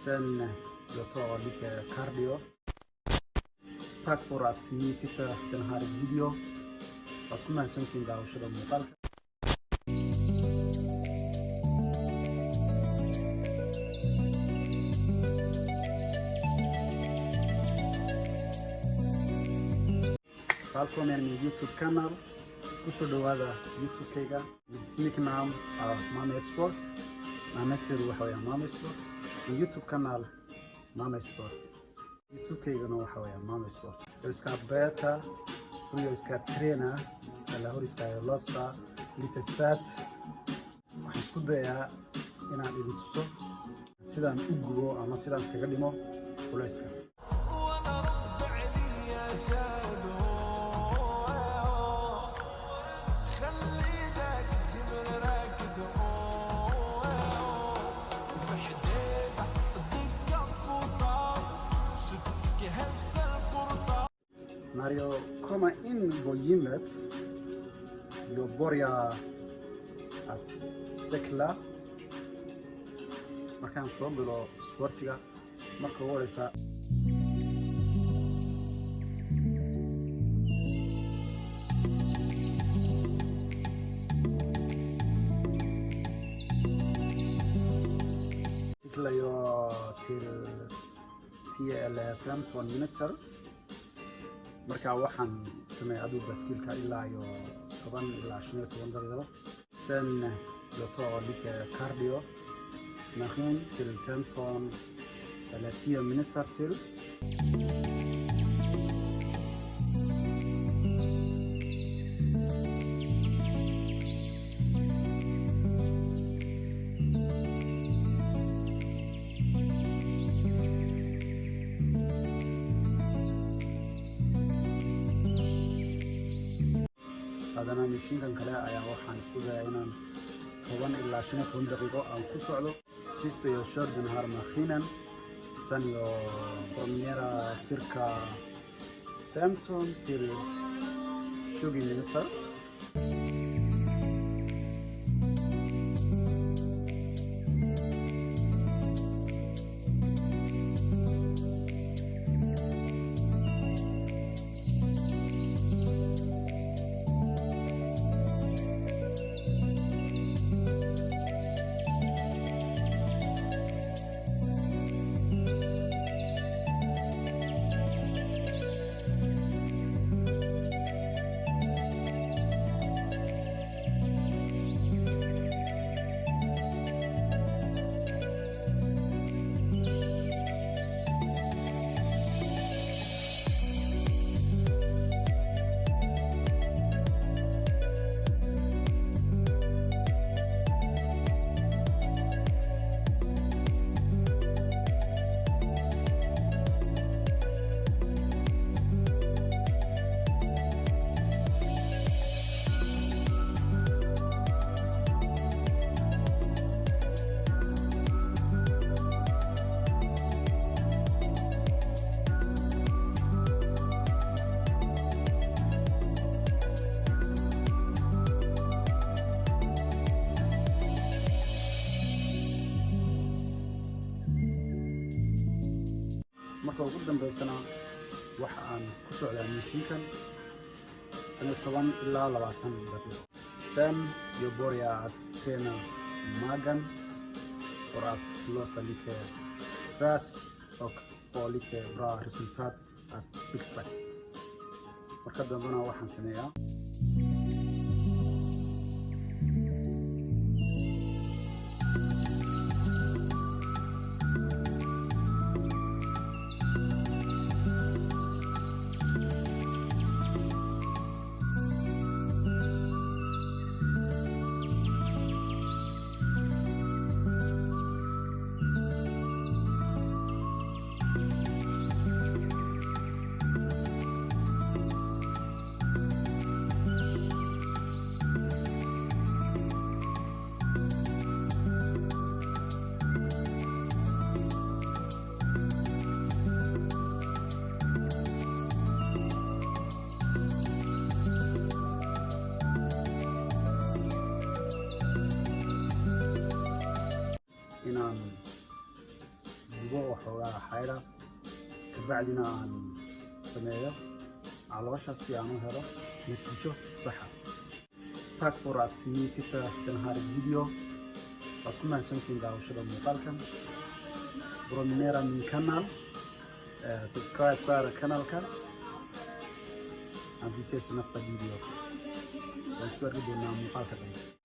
Sen jag tar lite cardio. Tack för att ni tittar den här video. Att kunna sen sin daawashada muuqaalka. Välkommen min YouTube-kanal. Kusoo dhawaada YouTube-kayga. Ismiknaam Mama Sport. Naamesteedu waxa weeyaan Mama Sport. YouTube-kanaal Mama Sport. YouTube-kaygana waxa weeyaan Mama Sport. Iska beeta, iska trainer, la iska losa, little fat. Waxaan isku dayaa inaan idin tuso sidaan u gubo ama sidaan iskaga dhimo culayska. När jag kommer in på gymmet, jag börjar att cykla. Man kan så bra sportiga. Man kan vara så. Cyklar jag till 10 eller 15 minuter. marka waxaan sameeyaa aduu baaskiilka ilaa iyo 10 ilaa 15 daqiiqo sen jag tar lite cardio maskin till 15 eller 10 minuter till. Hadana mishiinkan kale ayaa waxaan isku dayaa inaan 10 ilaa 15 daqiiqo aan ku socdo sista iyo short den har maskinan sen jag promenerar cirka 15 till 20 minuter. marka ugu dambeysana waxa aan ku socdaa mishiinkan 10 ilaa 20 daqiiqo sen jag börjar att träna magen för att lossa lite fett och få lite bra resultat att six-pack. Marka dambena waxaan sameeyaa dubo waxoogaa xayra kabacdina aan sameeyo caloosha si aan u helo natiijo sax ah. Tack för att ni tittar den här video. Att komma sen sin daawashada muuqaalkan. Prenumerera min kanal. Subscribe saara kanalkan. And vi ses i nästa video. Jag ska gå igenom muuqaalka.